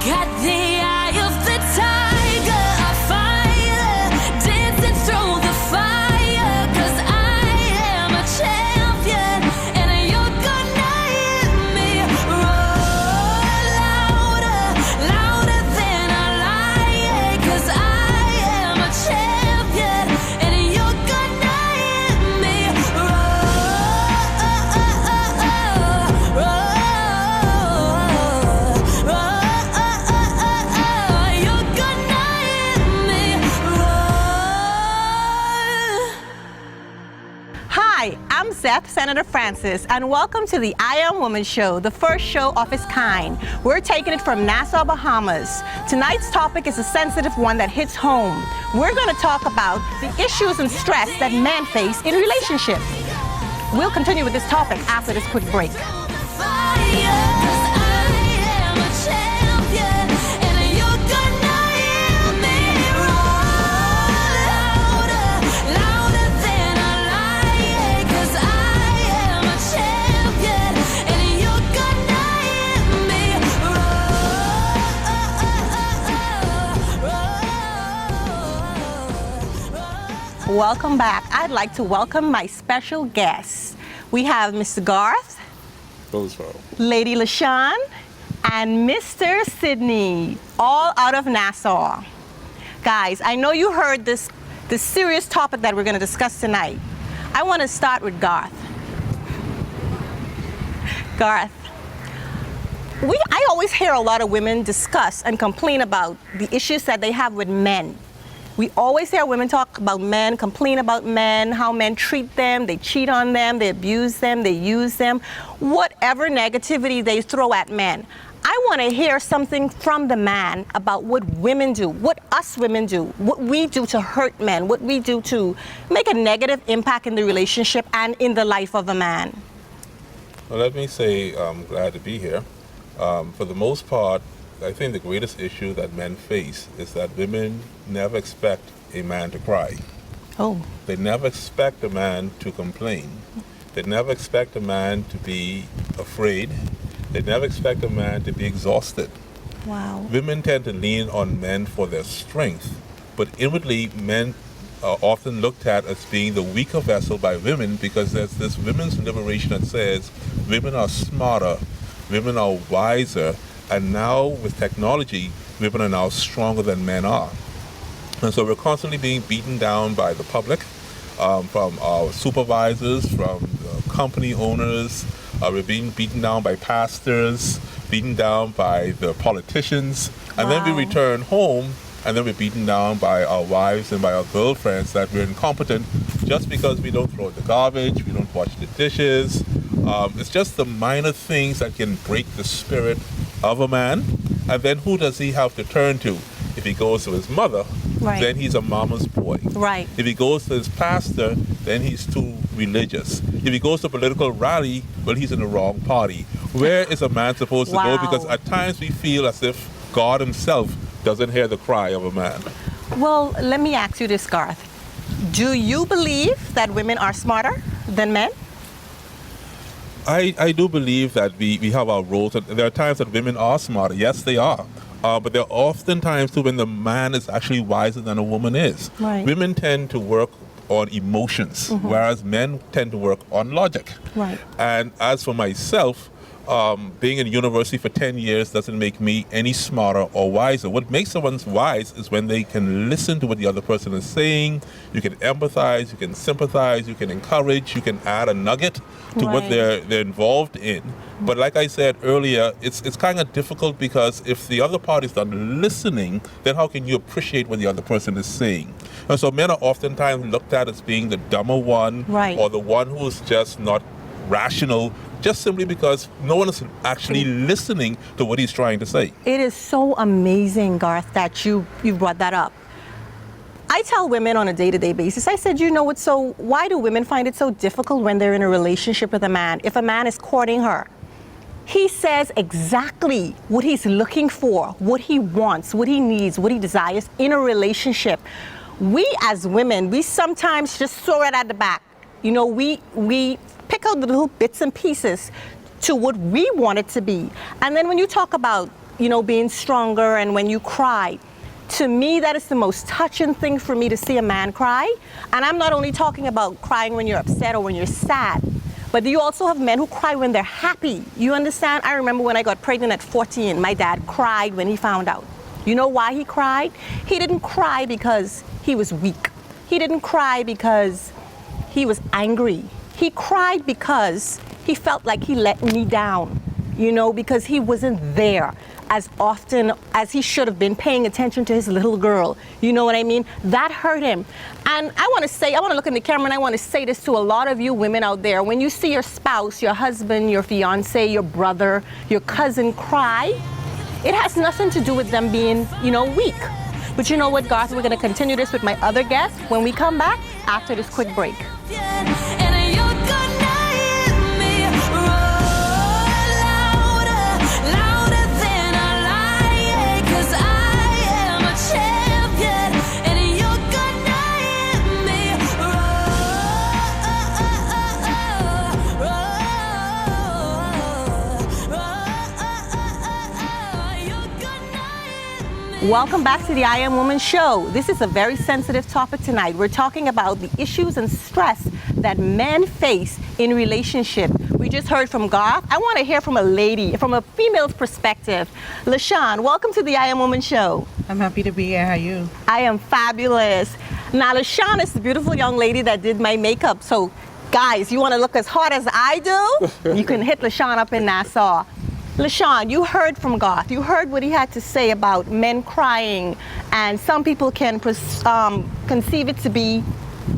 got the eye of the tiger, a fire, dancing through the fire, 'cause I am a champion, and you're gonna hear me roar louder, louder than a lion, 'cause I am a champion, and you're gonna hear me Hi, I'm Seth, Senator Francis, and welcome to the I Am Woman Show, the first show of its kind. We're taking it from Nassau, Bahamas. Tonight's topic is a sensitive one that hits home. We're going to talk about the issues and stress that men face in relationships. We'll continue with this topic after this quick break. Welcome back. I'd like to welcome my special guests. We have Mr. Garth, Roosevelt, Lady LaShawn, and Mr. Sydney, all out of Nassau. Guys, I know you heard this serious topic that we're going to discuss tonight. I want to start with Garth. Garth, I always hear a lot of women discuss and complain about the issues that they have with men. We always hear women talk about men, complain about men, how men treat them, they cheat on them, they abuse them, they use them, whatever negativity they throw at men. I want to hear something from the man about what women do, what us women do, what we do to hurt men, what we do to make a negative impact in the relationship and in the life of a man. Well, let me say I'm glad to be here. For the most part, I think the greatest issue that men face is that women never expect a man to cry. Oh. They never expect a man to complain. They never expect a man to be afraid. They never expect a man to be exhausted. Wow. Women tend to lean on men for their strength, but inwardly men are often looked at as being the weaker vessel by women because there's this women's liberation that says women are smarter, women are wiser, and now with technology, women are now stronger than men are. And so we're constantly being beaten down by the public, from our supervisors, from company owners. We're being beaten down by pastors, beaten down by the politicians. And then we return home, and then we're beaten down by our wives and by our girlfriends that we're incompetent just because we don't throw the garbage, we don't wash the dishes. It's just the minor things that can break the spirit of a man. And then who does he have to turn to? If he goes to his mother, then he's a mama's boy. Right. If he goes to his pastor, then he's too religious. If he goes to a political rally, well, he's in the wrong party. Where is a man supposed to go? Because at times we feel as if God himself doesn't hear the cry of a man. Well, let me ask you this, Garth. Do you believe that women are smarter than men? I do believe that we have our roles. There are times that women are smarter. Yes, they are. But there are often times too when the man is actually wiser than a woman is. Right. Women tend to work on emotions, whereas men tend to work on logic. Right. And as for myself, being in university for 10 years doesn't make me any smarter or wiser. What makes someone wise is when they can listen to what the other person is saying. You can empathize, you can sympathize, you can encourage, you can add a nugget to what they're involved in. But like I said earlier, it's kind of difficult because if the other party's not listening, then how can you appreciate what the other person is saying? And so men are oftentimes looked at as being the dumber one, or the one who's just not rational, just simply because no one is actually listening to what he's trying to say. It is so amazing, Garth, that you brought that up. I tell women on a day-to-day basis, I said, why do women find it so difficult when they're in a relationship with a man? If a man is courting her, he says exactly what he's looking for, what he wants, what he needs, what he desires in a relationship. We as women, we sometimes just throw it at the back. We pick out the little bits and pieces to what we want it to be. And then when you talk about being stronger and when you cry. To me, that is the most touching thing for me to see a man cry. And I'm not only talking about crying when you're upset or when you're sad, but you also have men who cry when they're happy. You understand? I remember when I got pregnant at 14, my dad cried when he found out. You know why he cried? He didn't cry because he was weak. He didn't cry because he was angry. He cried because he felt like he let me down, because he wasn't there as often as he should have been paying attention to his little girl. You know what I mean? That hurt him. And I want to look in the camera and I want to say this to a lot of you women out there. When you see your spouse, your husband, your fiance, your brother, your cousin cry, it has nothing to do with them being, weak. But you know what, Garth? We're going to continue this with my other guest when we come back after this quick break. Welcome back to the I Am Woman show. This is a very sensitive topic tonight. We're talking about the issues and stress that men face in relationship. We just heard from Garth. I want to hear from a lady, from a female's perspective. LaShawn, welcome to the I Am Woman show. I'm happy to be here. How are you? I am fabulous. Now, LaShawn is the beautiful young lady that did my makeup. So, guys, you want to look as hot as I do? You can hit LaShawn up in Nassau. LaShawn, you heard from Garth. You heard what he had to say about men crying, and some people can conceive it to be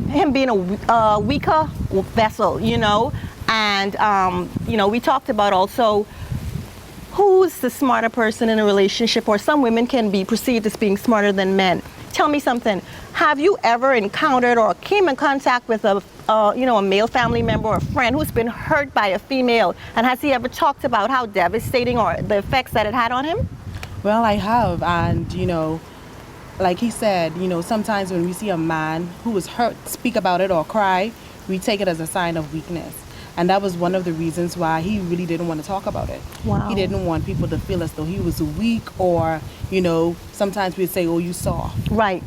him being a weaker vessel, And, we talked about also who's the smarter person in a relationship, or some women can be perceived as being smarter than men. Tell me something. Have you ever encountered or came in contact with a male family member or a friend who's been hurt by a female? And has he ever talked about how devastating or the effects that it had on him? Well, I have. And, like he said, sometimes when we see a man who is hurt speak about it or cry, we take it as a sign of weakness. And that was one of the reasons why he really didn't want to talk about it. Wow. He didn't want people to feel as though he was weak, or, sometimes we'd say, oh, you soft. Right.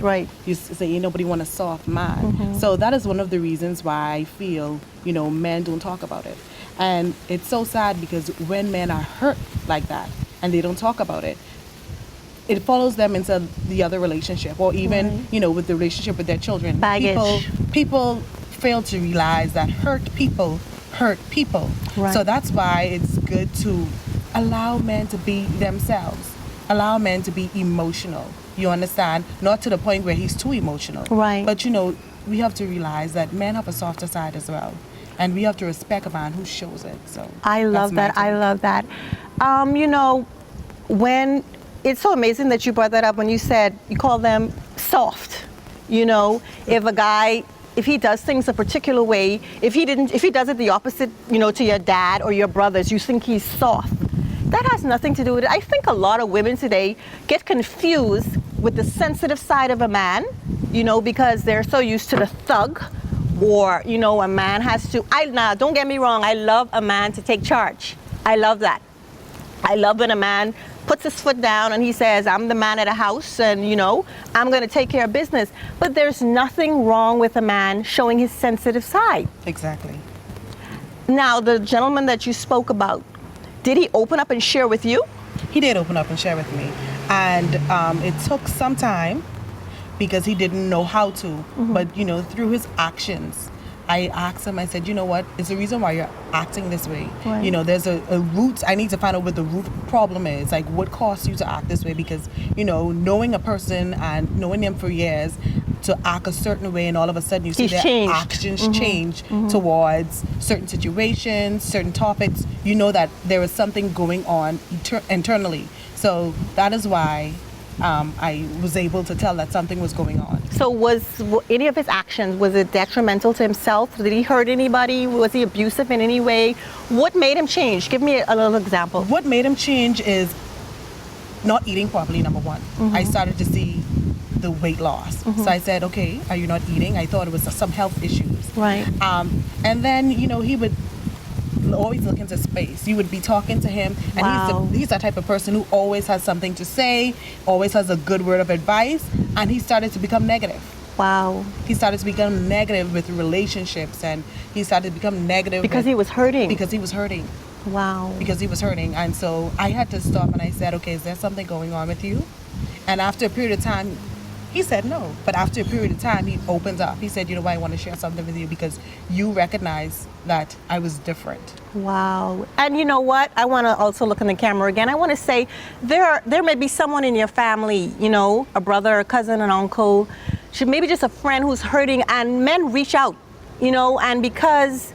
You say, nobody want a soft man. Mm-hmm. So that is one of the reasons why I feel, men don't talk about it. And it's so sad because when men are hurt like that and they don't talk about it, it follows them into the other relationship, or even, with the relationship with their children. Baggage. People fail to realize that hurt people hurt people. Right. So that's why it's good to allow men to be themselves. Allow men to be emotional. You understand? Not to the point where he's too emotional. Right. But we have to realize that men have a softer side as well. And we have to respect a man who shows it. So I love that. When it's so amazing that you brought that up when you said you call them soft. If a guy, if he does things a particular way, if he does it the opposite, to your dad or your brothers, you think he's soft. That has nothing to do with it. I think a lot of women today get confused with the sensitive side of a man, because they're so used to the thug, or, a man has to, now don't get me wrong, I love a man to take charge. I love that. I love when a man puts his foot down and he says, I'm the man of the house and, I'm going to take care of business. But there's nothing wrong with a man showing his sensitive side. Exactly. Now, the gentleman that you spoke about, did he open up and share with you? He did open up and share with me. And it took some time because he didn't know how to. Mm-hmm. But, through his actions, I asked him, I said, you know what, it's the reason why you're acting this way. Right. There's a root, I need to find out what the root problem is, like what caused you to act this way, because, knowing a person and knowing them for years, to act a certain way and all of a sudden you see their actions change towards certain situations, certain topics, that there is something going on internally. So that is why I was able to tell that something was going on. So was any of his actions, was it detrimental to himself? Did he hurt anybody? Was he abusive in any way? What made him change? Give me a little example. What made him change is not eating properly, number one. I started to see the weight loss. So I said, okay, are you not eating? I thought it was some health issues. Right. And then, he would always look into space. You would be talking to him, and Wow. he's that type of person who always has something to say, always has a good word of advice, and he started to become negative. Wow. He started to become negative with relationships, and he started to become negative Because with- he was hurting. because he was hurting. Wow. Because he was hurting. And so I had to stop, and I said, okay, is there something going on with you? And after a period of time, he said no. But after a period of time, he opened up. He said, you know what, I want to share something with you because you recognize that I was different. Wow. And you know what? I want to also look in the camera again. I want to say there may be someone in your family, you know, a brother, a cousin, an uncle, maybe just a friend who's hurting, and men reach out, you know, and because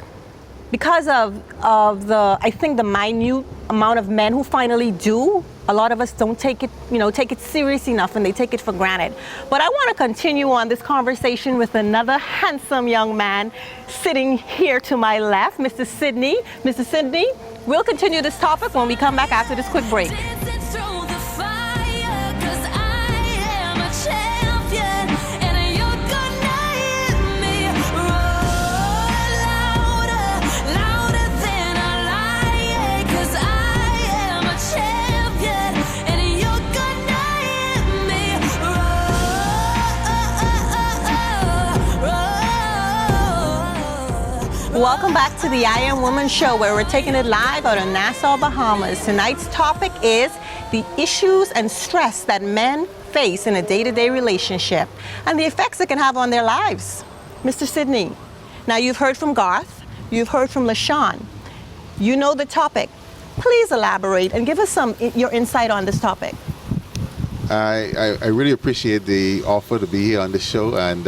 of the, I think, the minute amount of men who finally do, a lot of us don't take it serious enough, and they take it for granted. But I want to continue on this conversation with another handsome young man sitting here to my left, Mr. Sidney. Mr. Sidney, we'll continue this topic when we come back after this quick break. Dancing through the fire, 'cause I am a champion, and you're gonna hear me roar louder, louder than a lion, 'cause I am a champion, and you're gonna hear me roar. Welcome back to the I Am Woman show, where we're taking it live out of Nassau, Bahamas. Tonight's topic is the issues and stress that men face in a day-to-day relationship and the effects it can have on their lives. Mr. Sidney, now you've heard from Garth, you've heard from LaShawn. You know the topic. Please elaborate and give us your insight on this topic. I really appreciate the offer to be here on the show, and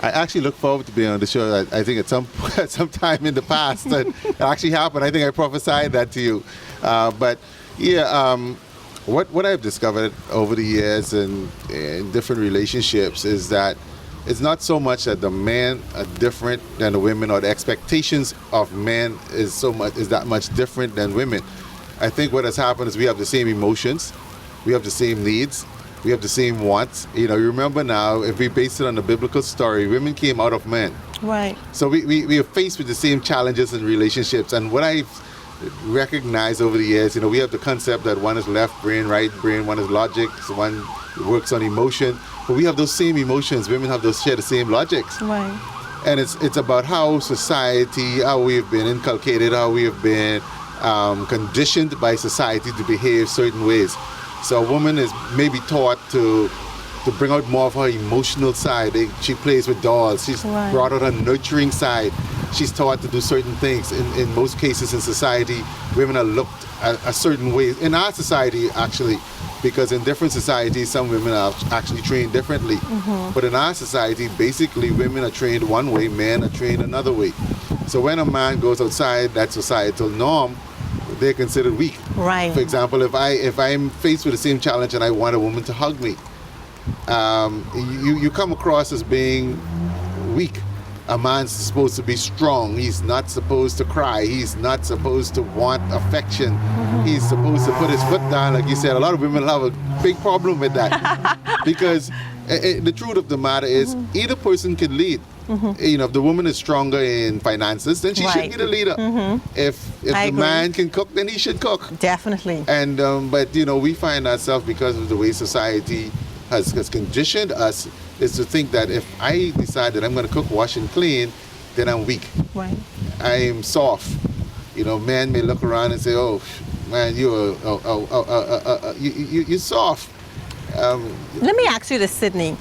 I actually look forward to being on the show. I think at some time in the past that it actually happened. I think I prophesied that to you. But yeah, what I've discovered over the years in different relationships is that it's not so much that the men are different than the women, or the expectations of men is that much different than women. I think what has happened is we have the same emotions, we have the same needs, we have the same wants. You know, you remember now, if we base it on the biblical story, women came out of men. Right. So we are faced with the same challenges in relationships. And what I've recognized over the years, you know, we have the concept that one is left brain, right brain, one is logic, so one works on emotion. But we have those same emotions. Women have share the same logics. Right. And it's about how society, how we've been inculcated, how we have been conditioned by society to behave certain ways. So a woman is maybe taught to bring out more of her emotional side. She plays with dolls. She's Right. brought out her nurturing side. She's taught to do certain things. In most cases in society, women are looked at a certain way. In our society, actually, because in different societies, some women are actually trained differently. Mm-hmm. But in our society, basically, women are trained one way, men are trained another way. So when a man goes outside that societal norm, they're considered weak. Right. For example, if I'm faced with the same challenge and I want a woman to hug me, you come across as being weak. A man's supposed to be strong. He's not supposed to cry. He's not supposed to want affection. He's supposed to put his foot down. Like you said, a lot of women have a big problem with that. Because the truth of the matter is, either person can lead. You know, if the woman is stronger in finances, then she should Right. be the leader. If I the agree. man can cook, then he should cook. Definitely. And but you know, we find ourselves, because of the way society has conditioned us, is to think that if I decide that I'm going to cook, wash, and clean, then I'm weak. Right. I am soft. You know, men may look around and say, "Oh, man, you're soft." Let me ask you this, Sidney.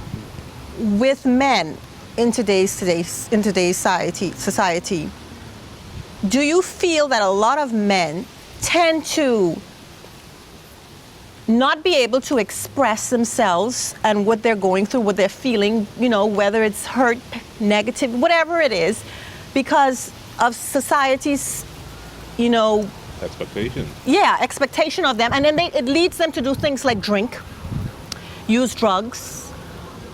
With men in today's society, do you feel that a lot of men tend to not be able to express themselves and what they're going through, what they're feeling, you know, whether it's hurt, negative, whatever it is, because of society's, you know, expectation of them, and then it leads them to do things like drink, use drugs,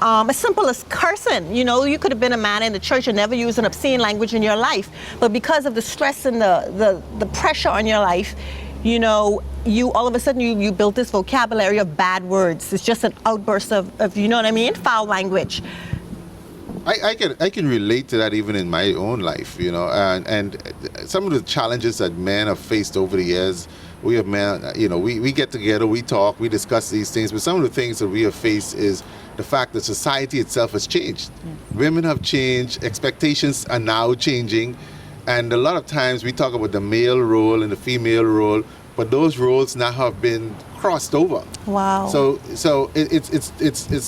as simple as cursing. You know, you could have been a man in the church and never used an obscene language in your life, but because of the stress and the pressure on your life, you know, you all of a sudden you built this vocabulary of bad words. It's just an outburst of you know what I mean, foul language. I can relate to that even in my own life, you know, and some of the challenges that men have faced over the years. We have men, you know, we get together, we talk, we discuss these things, but some of the things that we have faced is the fact that society itself has changed. Women have changed, expectations are now changing, and a lot of times we talk about the male role and the female role, but those roles now have been crossed over. Wow. So it's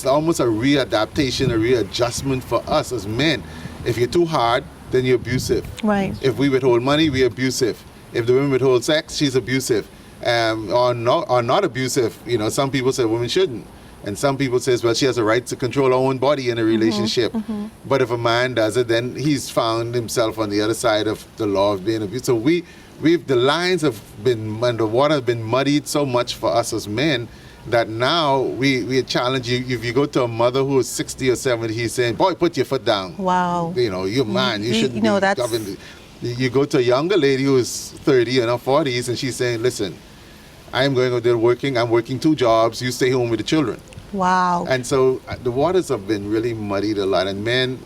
almost a readaptation, a readjustment for us as men. If you're too hard, then you're abusive. Right. If we withhold money, we're abusive. If the women withhold sex, she's abusive. Or not abusive. You know, some people say women shouldn't. And some people says, well, she has a right to control her own body in a relationship. But if a man does it, then he's found himself on the other side of the law of being abused. So the lines have been, and the water has been muddied so much for us as men that now we challenge you. If you go to a mother who is 60 or 70, he's saying, boy, put your foot down. Wow. You know, you're a man. You shouldn't you know, be that's... governed. You go to a younger lady who is 30 in her 40s, and she's saying, listen, I'm going out there working. I'm working 2 jobs. You stay home with the children. Wow. And so the waters have been really muddied a lot. And men,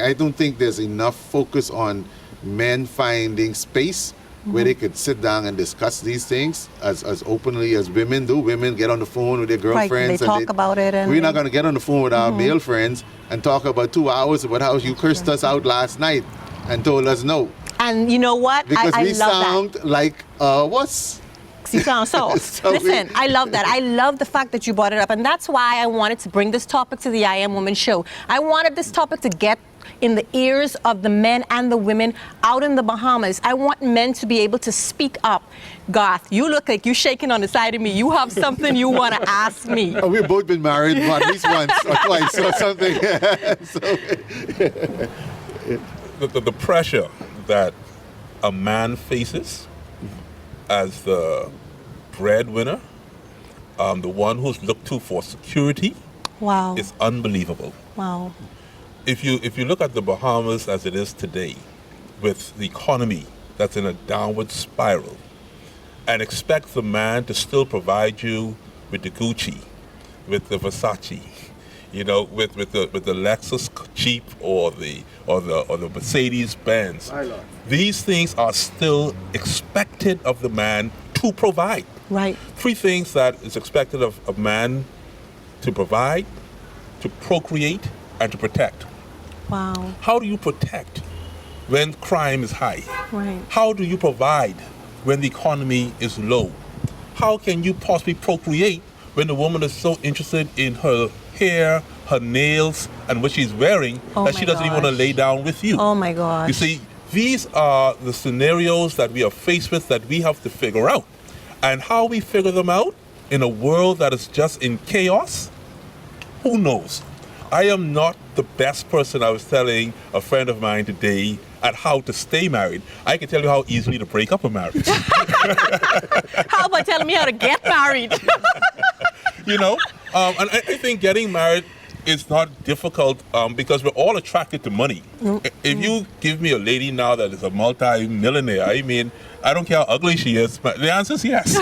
I don't think there's enough focus on men finding space where they could sit down and discuss these things as openly as women do. Women get on the phone with their girlfriends. Right, they talk about it. And we're not going to get on the phone with our male friends and talk about 2 hours about how you cursed us out last night and told us no. And you know what? Because I we love sound that. like wuss. You sound soft. Listen, I love that. I love the fact that you brought it up. And that's why I wanted to bring this topic to the I Am Woman show. I wanted this topic to get in the ears of the men and the women out in the Bahamas. I want men to be able to speak up. Garth, you look like you're shaking on the side of me. You have something you want to ask me. Oh, we've both been married at least once or twice or something. The pressure that a man faces as the breadwinner, the one who's looked to for security, Wow. is unbelievable. Wow. If you look at the Bahamas as it is today, with the economy that's in a downward spiral, and expect the man to still provide you with the Gucci, with the Versace, you know, with the Lexus Jeep or the Mercedes Benz. These things are still expected of the man to provide. Right. 3 things that is expected of a man: to provide, to procreate, and to protect. Wow. How do you protect when crime is high? Right. How do you provide when the economy is low? How can you possibly procreate when the woman is so interested in her hair, her nails, and what she's wearing that she doesn't even want to lay down with you? Oh my gosh. You see, these are the scenarios that we are faced with that we have to figure out. And how we figure them out in a world that is just in chaos, who knows? I am not the best person, I was telling a friend of mine today, at how to stay married. I can tell you how easily to break up a marriage. How about telling me how to get married? You know, and I think getting married is not difficult because we're all attracted to money. If you give me a lady now that is a multi-millionaire, I mean, I don't care how ugly she is, but the answer is yes.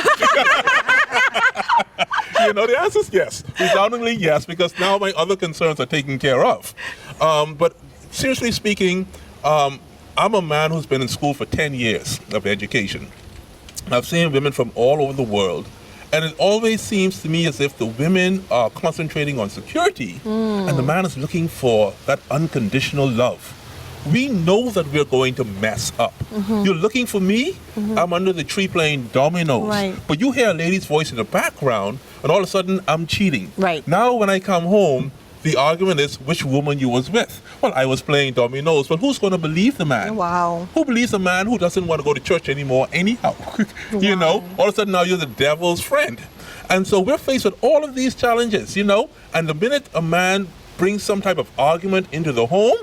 You know, the answer is yes. Resoundingly yes, because now my other concerns are taken care of. But seriously speaking, I'm a man who's been in school for 10 years of education. I've seen women from all over the world, and it always seems to me as if the women are concentrating on security and the man is looking for that unconditional love. We know that we're going to mess up. You're looking for me, I'm under the tree playing dominoes. Right. But you hear a lady's voice in the background, and all of a sudden, I'm cheating. Right. Now, when I come home, the argument is which woman you was with. Well, I was playing dominoes, but who's going to believe the man? Wow. Who believes a man who doesn't want to go to church anymore anyhow? You know, all of a sudden now you're the devil's friend. And so we're faced with all of these challenges, you know, and the minute a man brings some type of argument into the home,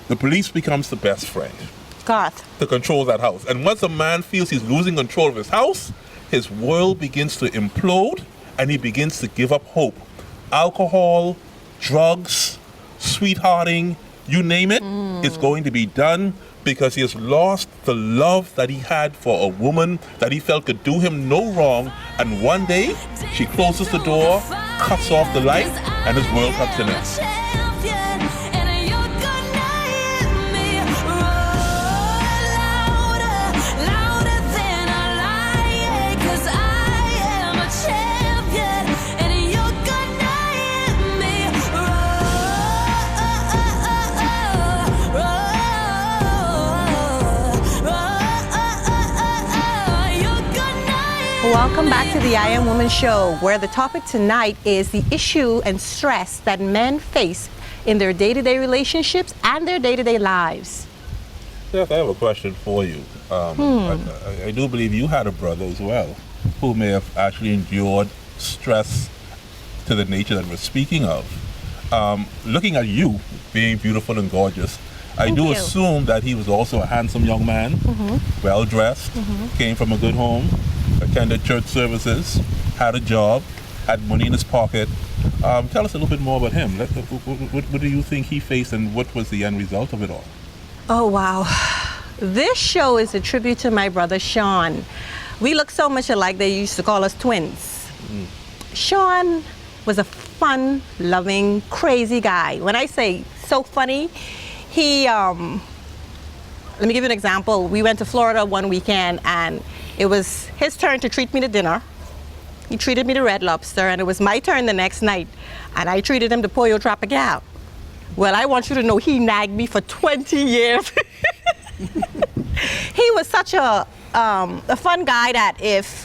the police becomes the best friend Garth. to control that house. And once a man feels he's losing control of his house, his world begins to implode and he begins to give up hope. Alcohol, drugs, sweethearting, you name it, it's going to be done because he has lost the love that he had for a woman that he felt could do him no wrong. And one day, she closes the door, cuts off the light, and his world comes to an end. Welcome back to the I Am Woman Show, where the topic tonight is the issue and stress that men face in their day-to-day relationships and their day-to-day lives. Steph, I have a question for you. I do believe you had a brother as well who may have actually endured stress to the nature that we're speaking of. Looking at you being beautiful and gorgeous, I do assume that he was also a handsome young man, well-dressed, came from a good home, attended church services, had a job, had money in his pocket. Tell us a little bit more about him. What do you think he faced, and what was the end result of it all? Oh, wow. This show is a tribute to my brother, Shawn. We look so much alike, they used to call us twins. Shawn was a fun, loving, crazy guy. When I say so funny, let me give you an example. We went to Florida one weekend, and it was his turn to treat me to dinner. He treated me to Red Lobster, and it was my turn the next night, and I treated him to Pollo Tropical. Well, I want you to know he nagged me for 20 years. He was such a fun guy that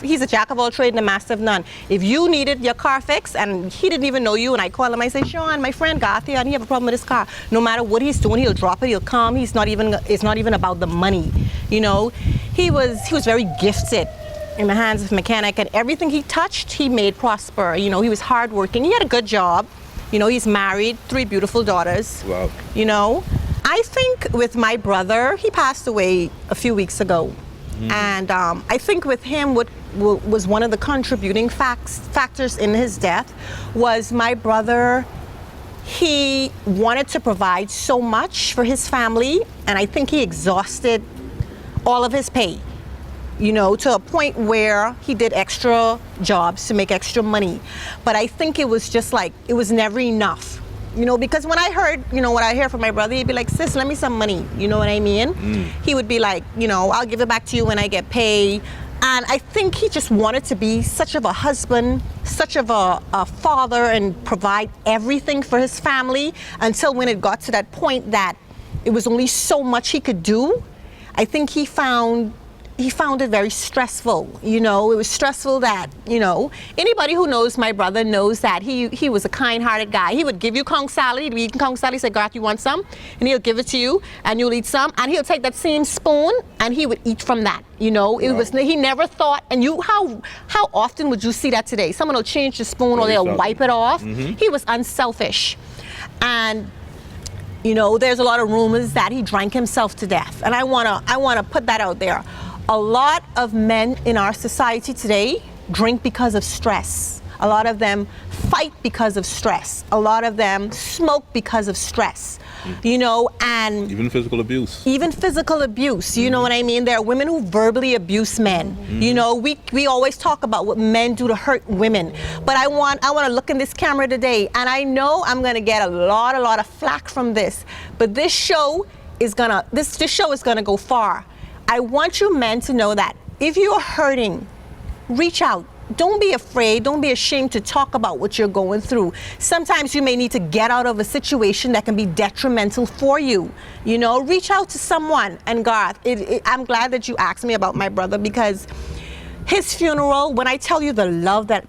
he's a jack of all trades and a master of none. If you needed your car fixed and he didn't even know you, and I call him, I say, Shawn, my friend got here and he have a problem with his car. No matter what he's doing, he'll drop it, he'll come. It's not even about the money, you know. He was very gifted in the hands of a mechanic, and everything he touched, he made prosper. You know, he was hardworking. He had a good job. You know, he's married, 3 beautiful daughters. Wow. You know, I think with my brother, he passed away a few weeks ago. And I think with him, what was one of the contributing factors in his death was my brother. He wanted to provide so much for his family, and I think he exhausted all of his pay, you know, to a point where he did extra jobs to make extra money. But I think it was just like, it was never enough. You know, because when I heard, you know, what I hear from my brother, he'd be like, sis, lend me some money. You know what I mean? He would be like, you know, I'll give it back to you when I get paid. And I think he just wanted to be such of a husband, such of a father, and provide everything for his family, until when it got to that point that it was only so much he could do. I think he found it very stressful. You know, it was stressful that, you know, anybody who knows my brother knows that he was a kind-hearted guy. He would give you conch salad, he'd be eating conch salad, he'd say, Garth, you want some? And he'll give it to you, and you'll eat some, and he'll take that same spoon, and he would eat from that. You know, it was, he never thought, and how often would you see that today? Someone will change the spoon or they'll wipe it off. He was unselfish. And you know, there's a lot of rumors that he drank himself to death. And I wanna put that out there. A lot of men in our society today drink because of stress. A lot of them fight because of stress. A lot of them smoke because of stress. You know, and even physical abuse. Even physical abuse, you know what I mean? There are women who verbally abuse men. You know, we always talk about what men do to hurt women. But I want to look in this camera today, and I know I'm gonna get a lot of flack from this. But this show is gonna go far. I want you men to know that if you're hurting, reach out. Don't be afraid, don't be ashamed to talk about what you're going through. Sometimes you may need to get out of a situation that can be detrimental for you. You know, reach out to someone. And Garth, I'm glad that you asked me about my brother, because his funeral, when I tell you the love that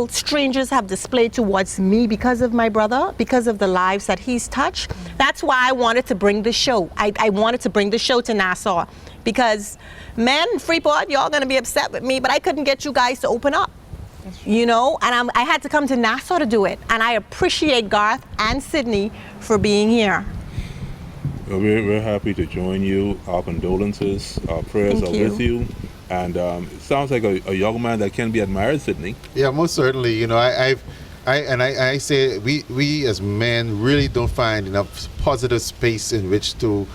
strangers have displayed towards me because of my brother, because of the lives that he's touched, that's why I wanted to bring this show. I wanted to bring the show to Nassau, because men, Freeport, y'all gonna be upset with me, but I couldn't get you guys to open up. You know, and I had to come to Nassau to do it. And I appreciate Garth and Sydney for being here. Well, we're happy to join you. Our condolences, our prayers are with you. And it sounds like a young man that can be admired, Sydney. Yeah, most certainly. You know, I say we as men really don't find enough positive space in which to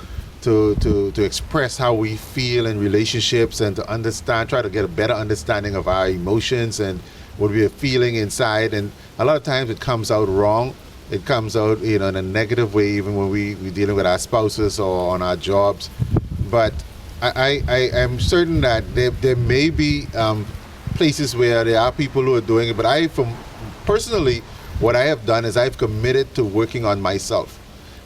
express how we feel in relationships, and to try to get a better understanding of our emotions and what we are feeling inside. And a lot of times it comes out wrong. It comes out, you know, in a negative way, even when we're dealing with our spouses or on our jobs. But I am certain that there may be places where there are people who are doing it. But personally, what I have done is I've committed to working on myself.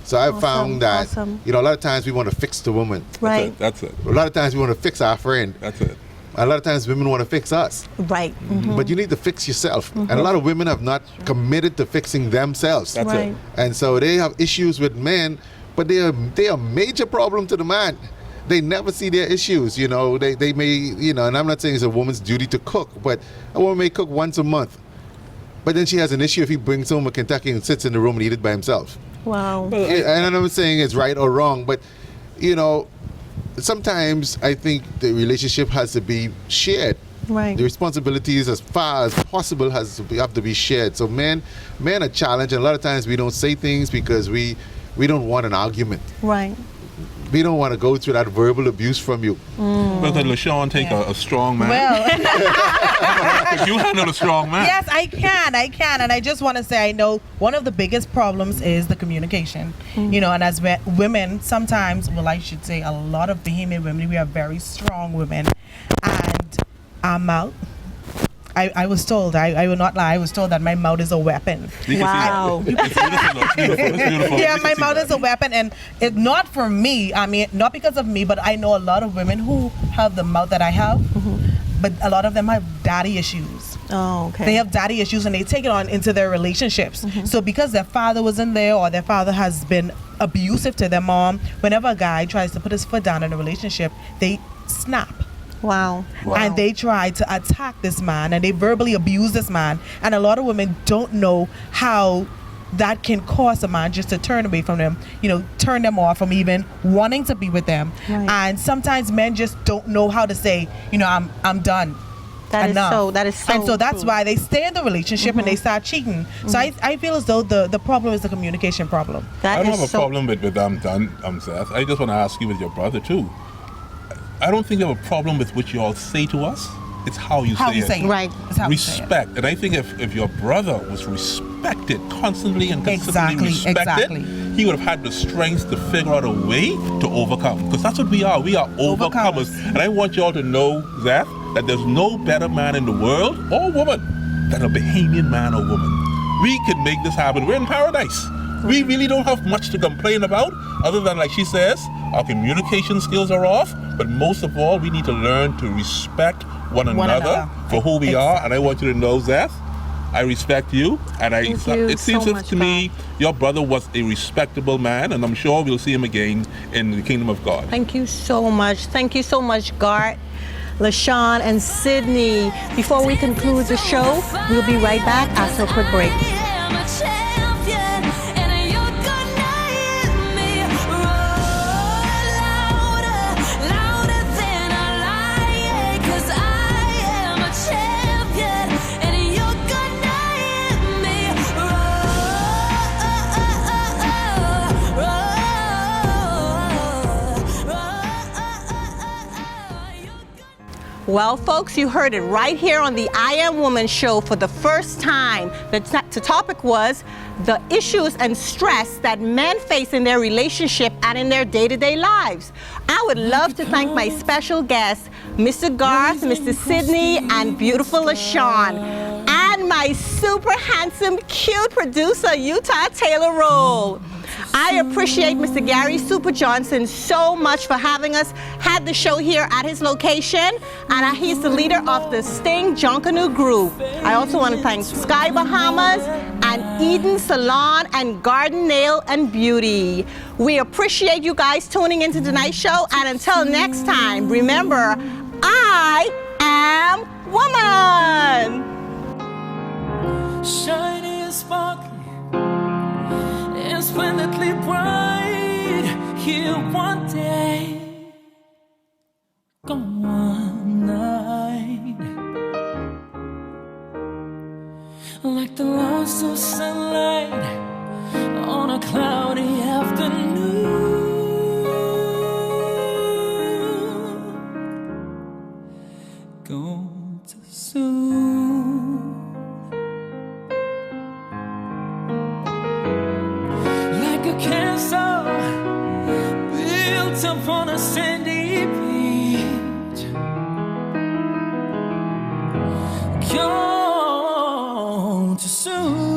So I've found that, you know, a lot of times we want to fix the woman. Right. That's it. A lot of times we want to fix our friend. That's it. a lot of times women want to fix us. Right. But you need to fix yourself. And a lot of women have not committed to fixing themselves. That's Right. it. And so they have issues with men, but they are a major problem to the man. They never see their issues, you know. They may, you know, and I'm not saying it's a woman's duty to cook, but a woman may cook once a month. But then she has an issue if he brings home a Kentucky and sits in the room and eat it by himself. Wow. And I'm not saying it's right or wrong, but, you know, sometimes I think the relationship has to be shared. Right. The responsibilities, as far as possible, have to be shared. So men are challenged, and a lot of times we don't say things because we don't want an argument. Right. We don't want to go through that verbal abuse from you. But then LaShawn take a strong man. Well, You handle a strong man. yes, I can. And I just want to say, I know one of the biggest problems is the communication. You know, and as women, sometimes, well, I should say a lot of Bahamian women, we are very strong women. And our mouth, I was told, I will not lie, I was told that my mouth is a weapon. You can Wow. see that. It's beautiful. It's beautiful. It's beautiful. Yeah, You my can see mouth that. is a weapon, and it's not for me. I mean, not because of me, but I know a lot of women who have the mouth that I have, but a lot of them have daddy issues. Oh, okay. They have daddy issues, and they take it on into their relationships. So because their father was in there, or their father has been abusive to their mom, whenever a guy tries to put his foot down in a relationship, they snap. Wow. And they try to attack this man, and they verbally abuse this man. And a lot of women don't know how that can cause a man just to turn away from them, you know, turn them off from even wanting to be with them. Right. And sometimes men just don't know how to say, you know, I'm done. That is Enough. so And so that's true. why they stay in the relationship and they start cheating. So I feel as though the problem is the communication problem. That I don't is have a so- problem with I'm done, Seth. I just want to ask you with your brother too. I don't think you have a problem with what you all say to us. It's how you How say you it. say it. Right. That's how we say it. Respect. And I think if your brother was respected constantly and consistently Exactly. respected, he would have had the strength to figure out a way to overcome. Because that's what we are. We are overcomers. And I want you all to know, Zeth, that there's no better man in the world or woman than a Bahamian man or woman. We can make this happen. We're in paradise. We really don't have much to complain about other than, like she says, our communication skills are off. But most of all, we need to learn to respect one another for who we are. And I want you to know, Zeth, I respect you. And Thank you it seems so as much, to me, your brother was a respectable man. And I'm sure we'll see him again in the kingdom of God. Thank you so much. Thank you so much, Gart, LaShawn, and Sydney. Before we conclude the show, we'll be right back after a quick break. I am a champion, and you're gonna hear me roar louder than a lion. 'Cause I am a champion, and you're gonna hear me Well, folks, you heard it right here on the I Am Woman show for the first time. The topic was the issues and stress that men face in their relationship and in their day-to-day lives. I would love to thank my special guests, Mr. Garth, Mr. Sydney, and beautiful LaShawn, and my super handsome, cute producer, Utah Taylor Roll. I appreciate Mr. Gary Super Johnson so much for having us had the show here at his location, and he's the leader of the Sting Junkanoo Group. I also want to thank Sky Bahamas and Eden Salon and Garden Nail and Beauty. We appreciate you guys tuning into tonight's show, and until next time, remember, I am woman. Shiny and sparkling and splendidly bright, here one day, gone one night, like the loss of sunlight on a cloudy afternoon. Gone too soon. Like a castle built upon a sandy beach, gone too soon.